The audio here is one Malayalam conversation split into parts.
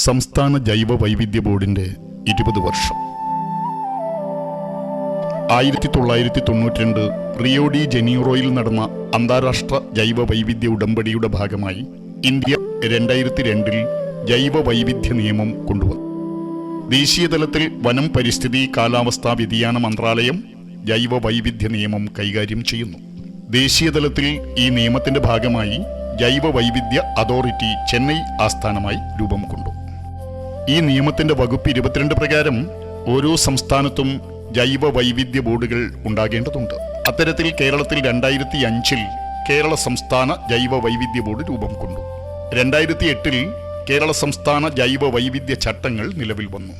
സംസ്ഥാന ജൈവ വൈവിധ്യ ബോർഡിന്റെ 20 വർഷം. 1992 റിയോ ഡി ജനീറോയിൽ നടന്ന അന്താരാഷ്ട്ര ജൈവ വൈവിധ്യ ഉടമ്പടിയുടെ ഭാഗമായി ഇന്ത്യ 2002 ജൈവ വൈവിധ്യ നിയമം കൊണ്ടുവന്നു. ദേശീയ തലത്തിൽ വനം, പരിസ്ഥിതി, കാലാവസ്ഥാ വ്യതിയാന മന്ത്രാലയം ജൈവ വൈവിധ്യ നിയമം കൈകാര്യം ചെയ്യുന്നു. ദേശീയ തലത്തിൽ ഈ നിയമത്തിന്റെ ഭാഗമായി ജൈവ വൈവിധ്യ അതോറിറ്റി ചെന്നൈ ആസ്ഥാനമായി രൂപം കൊണ്ടു. ഈ നിയമത്തിന്റെ വകുപ്പ് 22 പ്രകാരം ഓരോ സംസ്ഥാനത്തും ജൈവ വൈവിധ്യ ബോർഡുകൾ ഉണ്ടാകേണ്ടതുണ്ട്. അത്തരത്തിൽ കേരളത്തിൽ 2005 കേരള സംസ്ഥാന ജൈവ വൈവിധ്യ ബോർഡ് രൂപം കൊണ്ടു. 2008 കേരള സംസ്ഥാന ജൈവ വൈവിധ്യ ചട്ടങ്ങൾ നിലവിൽ വന്നു.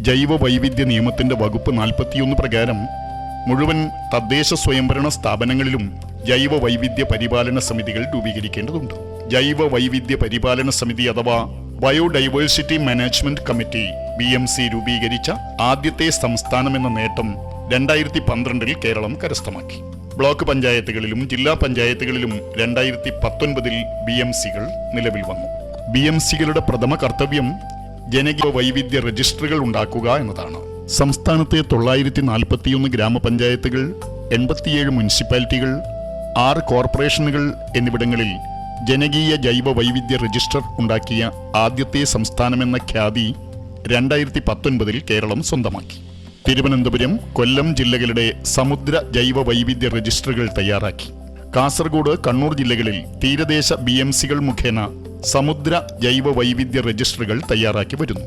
ജൈവ വൈവിധ്യ നിയമത്തിന്റെ വകുപ്പ് 41 പ്രകാരം മുഴുവൻ തദ്ദേശ സ്വയംഭരണ സ്ഥാപനങ്ങളിലും ജൈവ വൈവിധ്യ പരിപാലന സമിതികൾ രൂപീകരിക്കേണ്ടതുണ്ട്. ജൈവ വൈവിധ്യ പരിപാലന സമിതി അഥവാ ബയോഡൈവേഴ്സിറ്റി മാനേജ്മെന്റ് കമ്മിറ്റി BMC രൂപീകരിച്ച ആദ്യത്തെ സംസ്ഥാനമെന്ന നേട്ടം 2012 കേരളം കരസ്ഥമാക്കി. ബ്ലോക്ക് പഞ്ചായത്തുകളിലും ജില്ലാ പഞ്ചായത്തുകളിലും 2019 BMCകൾ നിലവിൽ വന്നു. BMCകളുടെ പ്രഥമ കർത്തവ്യം ജനകീയ വൈവിധ്യ രജിസ്റ്ററുകൾ ഉണ്ടാക്കുക എന്നതാണ്. സംസ്ഥാനത്തെ 941 ഗ്രാമപഞ്ചായത്തുകൾ, 87 മുനിസിപ്പാലിറ്റികൾ, 6 കോർപ്പറേഷനുകൾ എന്നിവിടങ്ങളിൽ ജനകീയ ജൈവ വൈവിധ്യ രജിസ്റ്റർ ഉണ്ടാക്കിയ ആദ്യത്തെ സംസ്ഥാനമെന്ന ഖ്യാതി 2019 കേരളം സ്വന്തമാക്കി. തിരുവനന്തപുരം, കൊല്ലം ജില്ലകളുടെ സമുദ്ര ജൈവ വൈവിധ്യ രജിസ്റ്ററുകൾ തയ്യാറാക്കി. കാസർഗോഡ്, കണ്ണൂർ ജില്ലകളിൽ തീരദേശ BMCകൾ മുഖേന സമുദ്ര ജൈവ വൈവിധ്യ രജിസ്റ്ററുകൾ തയ്യാറാക്കി വരുന്നു.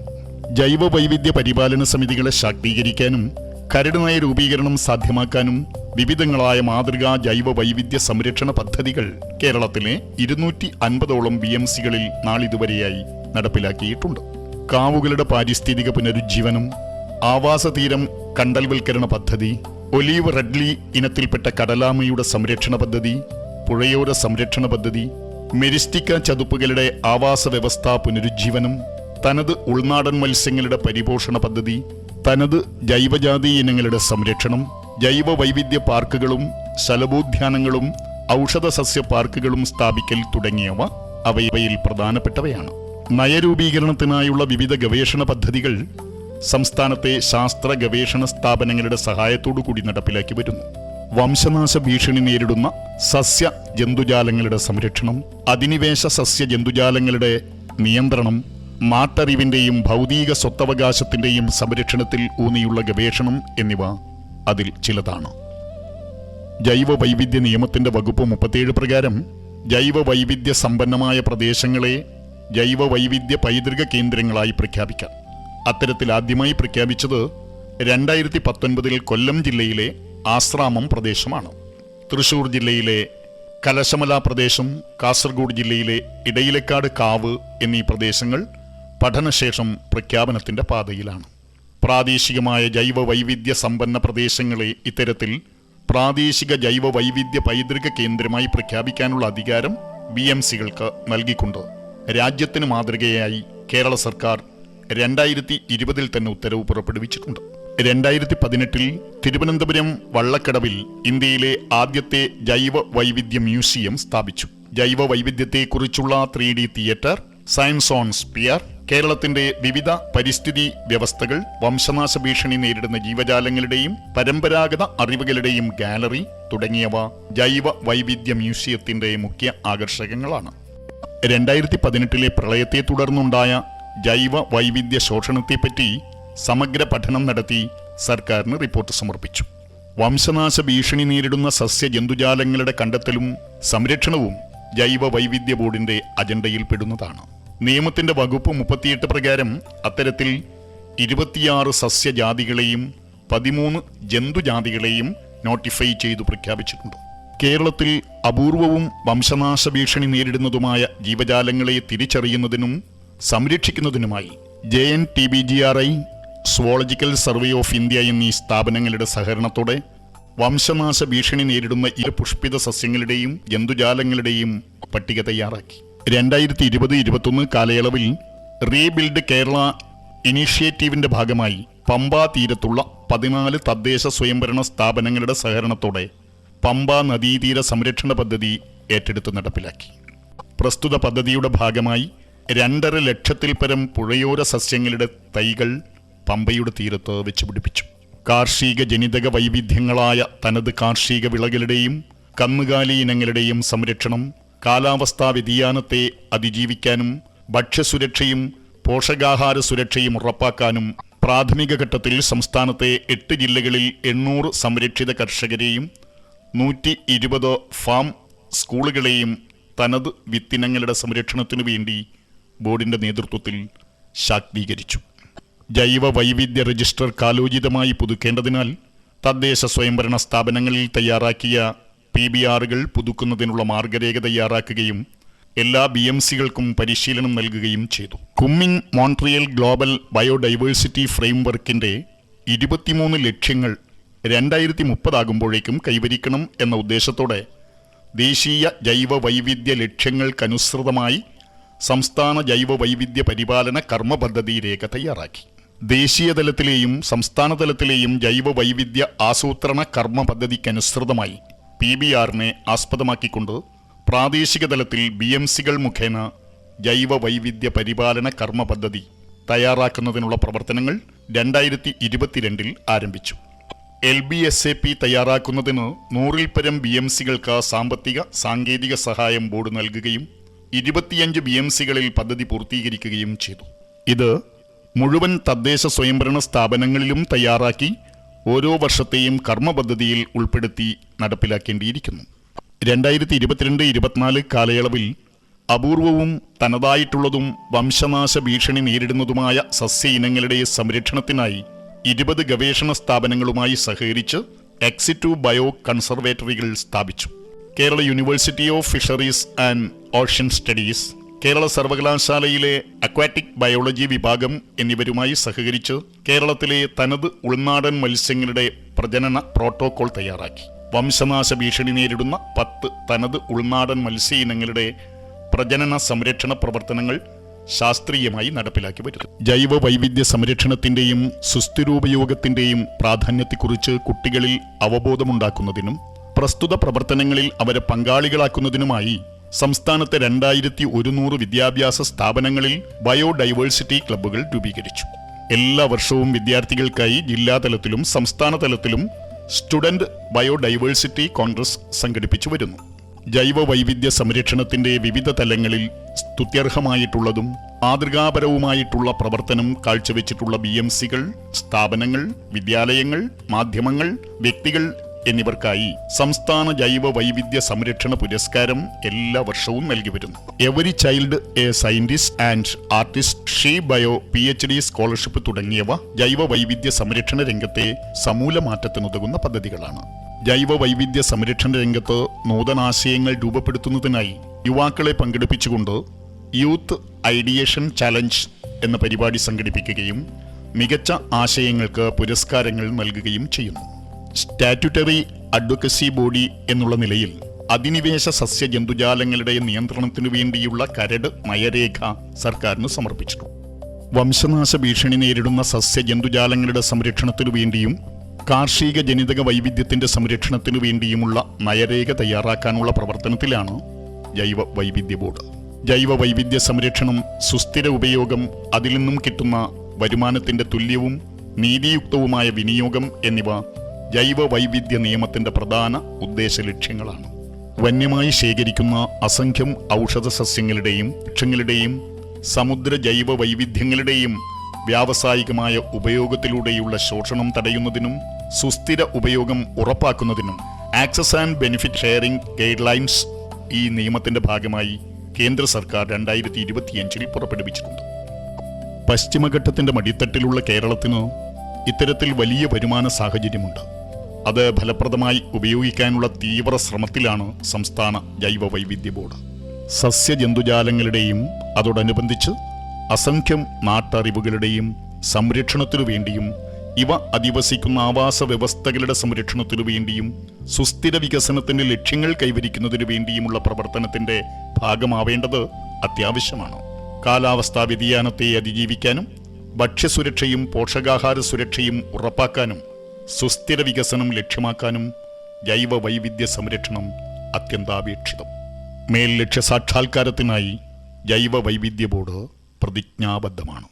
ജൈവ വൈവിധ്യ പരിപാലന സമിതികളെ ശാക്തീകരിക്കാനും കരട് നയ രൂപീകരണം സാധ്യമാക്കാനും വിവിധങ്ങളായ മാതൃകാ ജൈവ വൈവിധ്യ സംരക്ഷണ പദ്ധതികൾ കേരളത്തിലെ 250ഓളം BMCകളിൽ നാളിതുവരെയായി നടപ്പിലാക്കിയിട്ടുണ്ട്. കാവുകളുടെ പാരിസ്ഥിതിക പുനരുജ്ജീവനം, ആവാസതീരം കണ്ടൽവൽക്കരണ പദ്ധതി, ഒലീവ് റെഡ്ലി ഇനത്തിൽപ്പെട്ട കടലാമയുടെ സംരക്ഷണ പദ്ധതി, പുഴയോര സംരക്ഷണ പദ്ധതി, മെരിസ്റ്റിക്ക ചതുപ്പുകളുടെ ആവാസ വ്യവസ്ഥാ പുനരുജ്ജീവനം, തനത് ഉൾനാടൻ മത്സ്യങ്ങളുടെ പരിപോഷണ പദ്ധതി, തനത് ജൈവജാതി ഇനങ്ങളുടെ സംരക്ഷണം, ജൈവ വൈവിധ്യ പാർക്കുകളും ശലഭോദ്യാനങ്ങളും ഔഷധ സസ്യ പാർക്കുകളും സ്ഥാപിക്കൽ തുടങ്ങിയവ അവയിൽ പ്രധാനപ്പെട്ടവയാണ്. നയരൂപീകരണത്തിനായുള്ള വിവിധ ഗവേഷണ പദ്ധതികൾ സംസ്ഥാനത്തെ ശാസ്ത്ര ഗവേഷണ സ്ഥാപനങ്ങളുടെ സഹായത്തോടു കൂടി നടപ്പിലാക്കി വരുന്നു. വംശനാശ ഭീഷണി നേരിടുന്ന സസ്യ ജന്തുജാലങ്ങളുടെ സംരക്ഷണം, അധിനിവേശ സസ്യ ജന്തുജാലങ്ങളുടെ നിയന്ത്രണം, മാട്ടറിവിന്റെയും ഭൗതിക സ്വത്തവകാശത്തിന്റെയും സംരക്ഷണത്തിൽ ഊന്നിയുള്ള ഗവേഷണം എന്നിവ അതിൽ ചിലതാണ്. ജൈവ വൈവിധ്യ നിയമത്തിന്റെ വകുപ്പ് 37 പ്രകാരം ജൈവ വൈവിധ്യ സമ്പന്നമായ പ്രദേശങ്ങളെ ജൈവ വൈവിധ്യ പൈതൃക കേന്ദ്രങ്ങളായി പ്രഖ്യാപിക്കാം. അത്തരത്തിൽ ആദ്യമായി പ്രഖ്യാപിച്ചത് 2019 കൊല്ലം ജില്ലയിലെ ആശ്രാമം പ്രദേശമാണ്. തൃശൂർ ജില്ലയിലെ കലശമല പ്രദേശം, കാസർഗോഡ് ജില്ലയിലെ ഇടയിലക്കാട് കാവ് എന്നീ പ്രദേശങ്ങൾ പഠനശേഷം പ്രഖ്യാപനത്തിന്റെ പാതയിലാണ്. പ്രാദേശികമായ ജൈവ വൈവിധ്യ സമ്പന്ന പ്രദേശങ്ങളെ ഇത്തരത്തിൽ പ്രാദേശിക ജൈവ വൈവിധ്യ പൈതൃക കേന്ദ്രമായി പ്രഖ്യാപിക്കാനുള്ള അധികാരം BMCകൾക്ക് നൽകിക്കൊണ്ട് രാജ്യത്തിന് മാതൃകയായി കേരള സർക്കാർ 2020 തന്നെ ഉത്തരവ് പുറപ്പെടുവിച്ചിട്ടുണ്ട്. 2018 തിരുവനന്തപുരം വള്ളക്കടവിൽ ഇന്ത്യയിലെ ആദ്യത്തെ ജൈവ വൈവിധ്യ മ്യൂസിയം സ്ഥാപിച്ചു. ജൈവ വൈവിധ്യത്തെക്കുറിച്ചുള്ള 3D theatre, science on sphere, കേരളത്തിന്റെ വിവിധ പരിസ്ഥിതി വ്യവസ്ഥകൾ, വംശനാശ ഭീഷണി നേരിടുന്ന ജീവജാലങ്ങളുടെയും പരമ്പരാഗത അറിവുകളുടെയും ഗാലറി തുടങ്ങിയവ ജൈവ വൈവിധ്യ മ്യൂസിയത്തിന്റെ മുഖ്യ ആകർഷകങ്ങളാണ്. 2018 പ്രളയത്തെ തുടർന്നുണ്ടായ ജൈവ വൈവിധ്യ ശോഷണത്തെപ്പറ്റി സമഗ്ര പഠനം നടത്തി സർക്കാരിന് റിപ്പോർട്ട് സമർപ്പിച്ചു. വംശനാശ ഭീഷണി നേരിടുന്ന സസ്യ ജന്തുജാലങ്ങളുടെ കണ്ടെത്തലും സംരക്ഷണവും ജൈവ വൈവിധ്യ ബോർഡിന്റെ അജണ്ടയിൽ പെടുന്നതാണ്. നിയമത്തിന്റെ വകുപ്പ് 38 പ്രകാരം അത്തരത്തിൽ 26 സസ്യജാതികളെയും 13 ജന്തുജാതികളെയും നോട്ടിഫൈ ചെയ്തു പ്രഖ്യാപിച്ചിട്ടുണ്ട്. കേരളത്തിൽ അപൂർവവും വംശനാശ ഭീഷണി നേരിടുന്നതുമായ ജീവജാലങ്ങളെ തിരിച്ചറിയുന്നതിനും സംരക്ഷിക്കുന്നതിനുമായി JNTBGRI, zoological survey of India എന്നീ സ്ഥാപനങ്ങളുടെ സഹകരണത്തോടെ വംശനാശ ഭീഷണി നേരിടുന്ന പുഷ്പിത സസ്യങ്ങളുടെയും ജന്തുജാലങ്ങളുടെയും പട്ടിക തയ്യാറാക്കി. 2020-21 കാലയളവിൽ റീബിൽഡ് കേരള ഇനീഷ്യേറ്റീവിന്റെ ഭാഗമായി പമ്പാ തീരത്തുള്ള 14 തദ്ദേശ സ്വയംഭരണ സ്ഥാപനങ്ങളുടെ സഹകരണത്തോടെ പമ്പ നദീതീര സംരക്ഷണ പദ്ധതി ഏറ്റെടുത്ത് നടപ്പിലാക്കി. പ്രസ്തുത പദ്ധതിയുടെ ഭാഗമായി 2.5 ലക്ഷത്തിൽ പരം പുഴയോര സസ്യങ്ങളുടെ തൈകൾ പമ്പയുടെ തീരത്ത് വെച്ച് പിടിപ്പിച്ചു. കാർഷിക ജനിതക വൈവിധ്യങ്ങളായ തനത് കാർഷിക വിളകളുടെയും കന്നുകാലി ഇനങ്ങളുടെയും സംരക്ഷണം, കാലാവസ്ഥാ വ്യതിയാനത്തെ അതിജീവിക്കാനും ഭക്ഷ്യസുരക്ഷയും പോഷകാഹാര സുരക്ഷയും ഉറപ്പാക്കാനും പ്രാഥമിക ഘട്ടത്തിൽ സംസ്ഥാനത്തെ 8 ജില്ലകളിൽ 800 സംരക്ഷിത കർഷകരെയും 120 ഫാം സ്കൂളുകളെയും തനത് വിത്തിനങ്ങളുടെ സംരക്ഷണത്തിനു വേണ്ടി ബോർഡിന്റെ നേതൃത്വത്തിൽ ശാക്തീകരിച്ചു. ജൈവ വൈവിധ്യ രജിസ്റ്റർ കാലോചിതമായി പുതുക്കേണ്ടതിനാൽ തദ്ദേശ സ്വയംഭരണ സ്ഥാപനങ്ങളിൽ തയ്യാറാക്കിയ PBRകൾ പുതുക്കുന്നതിനുള്ള മാർഗരേഖ തയ്യാറാക്കുകയും എല്ലാ BMCകൾക്കും പരിശീലനം നൽകുകയും ചെയ്തു. കുമ്മിങ് മോൺട്രിയൽ ഗ്ലോബൽ ബയോഡൈവേഴ്സിറ്റി ഫ്രെയിംവർക്കിന്റെ 23 ലക്ഷ്യങ്ങൾ 2030 ആകുമ്പോഴേക്കും കൈവരിക്കണം എന്ന ഉദ്ദേശത്തോടെ ദേശീയ ജൈവ വൈവിധ്യ ലക്ഷ്യങ്ങൾക്കനുസൃതമായി സംസ്ഥാന ജൈവ വൈവിധ്യ പരിപാലന കർമ്മ പദ്ധതി രേഖ തയ്യാറാക്കി. ദേശീയ തലത്തിലെയും സംസ്ഥാന തലത്തിലെയും ജൈവ വൈവിധ്യ ആസൂത്രണ കർമ്മ പദ്ധതിക്കനുസൃതമായി PBRനെ ആസ്പദമാക്കിക്കൊണ്ട് പ്രാദേശിക തലത്തിൽ BMCകൾ മുഖേന ജൈവ വൈവിധ്യ പരിപാലന കർമ്മ പദ്ധതി തയ്യാറാക്കുന്നതിനുള്ള പ്രവർത്തനങ്ങൾ 2022 ആരംഭിച്ചു. LBSAP തയ്യാറാക്കുന്നതിന് 100-ൽ പരം BMCകൾക്ക് സാമ്പത്തിക സാങ്കേതിക സഹായം ബോർഡ് നൽകുകയും 25 BMCകളിൽ പദ്ധതി പൂർത്തീകരിക്കുകയും ചെയ്തു. ഇത് മുഴുവൻ തദ്ദേശ സ്വയംഭരണ സ്ഥാപനങ്ങളിലും തയ്യാറാക്കി ഓരോ വർഷത്തെയും കർമ്മ പദ്ധതിയിൽ ഉൾപ്പെടുത്തി നടപ്പിലാക്കേണ്ടിയിരിക്കുന്നു. 2022-24 കാലയളവിൽ അപൂർവവും തനതായിട്ടുള്ളതും വംശനാശ ഭീഷണി നേരിടുന്നതുമായ സസ്യ ഇനങ്ങളുടെ സംരക്ഷണത്തിനായി 20 ഗവേഷണ സ്ഥാപനങ്ങളുമായി സഹകരിച്ച് എക്സിറ്റു ബയോ കൺസർവേറ്ററികൾ സ്ഥാപിച്ചു. Kerala university of fisheries and ocean studies, Kerala സർവകലാശാലയിലെ അക്വാറ്റിക് ബയോളജി വിഭാഗം എന്നിവരുമായി സഹകരിച്ച് കേരളത്തിലെ തനത് ഉൾനാടൻ മത്സ്യങ്ങളുടെ പ്രജനന പ്രോട്ടോകോൾ തയ്യാറാക്കി. വംശനാശ ഭീഷണി നേരിടുന്ന 10 തനത് ഉൾനാടൻ മത്സ്യ ഇനങ്ങളുടെ പ്രജനന സംരക്ഷണ പ്രവർത്തനങ്ങൾ ശാസ്ത്രീയമായി നടപ്പിലാക്കി വരുന്നു. ജൈവ വൈവിധ്യ സംരക്ഷണത്തിന്റെയും സുസ്ഥിരോപയോഗത്തിന്റെയും പ്രാധാന്യത്തെക്കുറിച്ച് കുട്ടികളിൽ അവബോധമുണ്ടാക്കുന്നതിനും പ്രസ്തുത പ്രവർത്തനങ്ങളിൽ അവരെ പങ്കാളികളാക്കുന്നതിനുമായി സംസ്ഥാനത്തെ 2100 വിദ്യാഭ്യാസ സ്ഥാപനങ്ങളിൽ ബയോഡൈവേഴ്സിറ്റി ക്ലബ്ബുകൾ രൂപീകരിച്ചു. എല്ലാ വർഷവും വിദ്യാർത്ഥികൾക്കായി ജില്ലാതലത്തിലും സംസ്ഥാന തലത്തിലും സ്റ്റുഡന്റ് ബയോഡൈവേഴ്സിറ്റി കോൺഗ്രസ് സംഘടിപ്പിച്ചു വരുന്നു. ജൈവ വൈവിധ്യ സംരക്ഷണത്തിന്റെ വിവിധ തലങ്ങളിൽ സ്തുത്യർഹമായിട്ടുള്ളതും മാതൃകാപരവുമായിട്ടുള്ള പ്രവർത്തനം കാഴ്ചവെച്ചിട്ടുള്ള BMCകൾ, സ്ഥാപനങ്ങൾ, വിദ്യാലയങ്ങൾ, മാധ്യമങ്ങൾ, വ്യക്തികൾ എന്നിവർക്കായി സംസ്ഥാന ജൈവ വൈവിധ്യ സംരക്ഷണ പുരസ്കാരം എല്ലാ വർഷവും നൽകി വരുന്നു. Every child A scientist and artist, she bio PhD scholarship തുടങ്ങിയവ ജൈവ വൈവിധ്യ സംരക്ഷണ രംഗത്തെ സമൂല മാറ്റത്തിനുതകുന്ന പദ്ധതികളാണ്. ജൈവ വൈവിധ്യ സംരക്ഷണ രംഗത്ത് നൂതനാശയങ്ങൾ രൂപപ്പെടുത്തുന്നതിനായി യുവാക്കളെ പങ്കെടുപ്പിച്ചുകൊണ്ട് യൂത്ത് ഐഡിയേഷൻ ചാലഞ്ച് എന്ന പരിപാടി സംഘടിപ്പിക്കുകയും മികച്ച ആശയങ്ങൾക്ക് പുരസ്കാരങ്ങൾ നൽകുകയും ചെയ്യുന്നു. സ്റ്റാറ്റ്യൂട്ടറി അഡ്വക്കസി ബോഡി എന്നുള്ള നിലയിൽ അധിനിവേശ സസ്യ ജന്തുജാലങ്ങളുടെ നിയന്ത്രണത്തിനു വേണ്ടിയുള്ള കരട് നയരേഖ സർക്കാരിന് സമർപ്പിച്ചു. വംശനാശ ഭീഷണി നേരിടുന്ന സസ്യ ജന്തുജാലങ്ങളുടെ സംരക്ഷണത്തിനു വേണ്ടിയും കാർഷിക ജനിതക വൈവിധ്യത്തിന്റെ സംരക്ഷണത്തിനു വേണ്ടിയുമുള്ള നയരേഖ തയ്യാറാക്കാനുള്ള പ്രവർത്തനത്തിലാണ് ജൈവ വൈവിധ്യ ബോർഡ്. ജൈവ വൈവിധ്യ സംരക്ഷണം, സുസ്ഥിര ഉപയോഗം, അതിൽ നിന്നും കിട്ടുന്ന വരുമാനത്തിന്റെ തുല്യവും നീതിയുക്തവുമായ വിനിയോഗം എന്നിവ ജൈവ വൈവിധ്യ നിയമത്തിന്റെ പ്രധാന ഉദ്ദേശ ലക്ഷ്യങ്ങളാണ്. വന്യമായി ശേഖരിക്കുന്ന അസംഖ്യം ഔഷധ സസ്യങ്ങളുടെയും വൃക്ഷങ്ങളുടെയും സമുദ്ര ജൈവ വൈവിധ്യങ്ങളുടെയും വ്യാവസായികമായ ഉപയോഗത്തിലൂടെയുള്ള ശോഷണം തടയുന്നതിനും സുസ്ഥിര ഉപയോഗം ഉറപ്പാക്കുന്നതിനും access and benefit sharing guide lines ഈ നിയമത്തിന്റെ ഭാഗമായി കേന്ദ്ര സർക്കാർ 2025 പുറപ്പെടുവിച്ചിട്ടുണ്ട്. പശ്ചിമഘട്ടത്തിന്റെ മടിത്തട്ടിലുള്ള കേരളത്തിന് ഇത്തരത്തിൽ വലിയ വരുമാന സാഹചര്യമുണ്ട്. അത് ഫലപ്രദമായി ഉപയോഗിക്കാനുള്ള തീവ്ര ശ്രമത്തിലാണ് സംസ്ഥാന ജൈവ വൈവിധ്യ ബോർഡ്. സസ്യജന്തുജാലങ്ങളുടെയും അതോടനുബന്ധിച്ച് അസംഖ്യം നാട്ടറിവുകളുടെയും സംരക്ഷണത്തിനു വേണ്ടിയും ഇവ അധിവസിക്കുന്ന ആവാസ വ്യവസ്ഥകളുടെ സംരക്ഷണത്തിനു വേണ്ടിയും സുസ്ഥിര വികസനത്തിന്റെ ലക്ഷ്യങ്ങൾ കൈവരിക്കുന്നതിനു വേണ്ടിയുമുള്ള പ്രവർത്തനത്തിന്റെ ഭാഗമാവേണ്ടത് അത്യാവശ്യമാണ്. കാലാവസ്ഥാ വ്യതിയാനത്തെ അതിജീവിക്കാനും ഭക്ഷ്യസുരക്ഷയും പോഷകാഹാര സുരക്ഷയും ഉറപ്പാക്കാനും സുസ്ഥിര വികസനം ലക്ഷ്യമാക്കാനും ജൈവ വൈവിധ്യ സംരക്ഷണം അത്യന്താപേക്ഷിതം. മേൽ ലക്ഷ്യസാക്ഷാത്കാരത്തിനായി ജൈവ വൈവിധ്യ ബോർഡ് പ്രതിജ്ഞാബദ്ധമാണ്.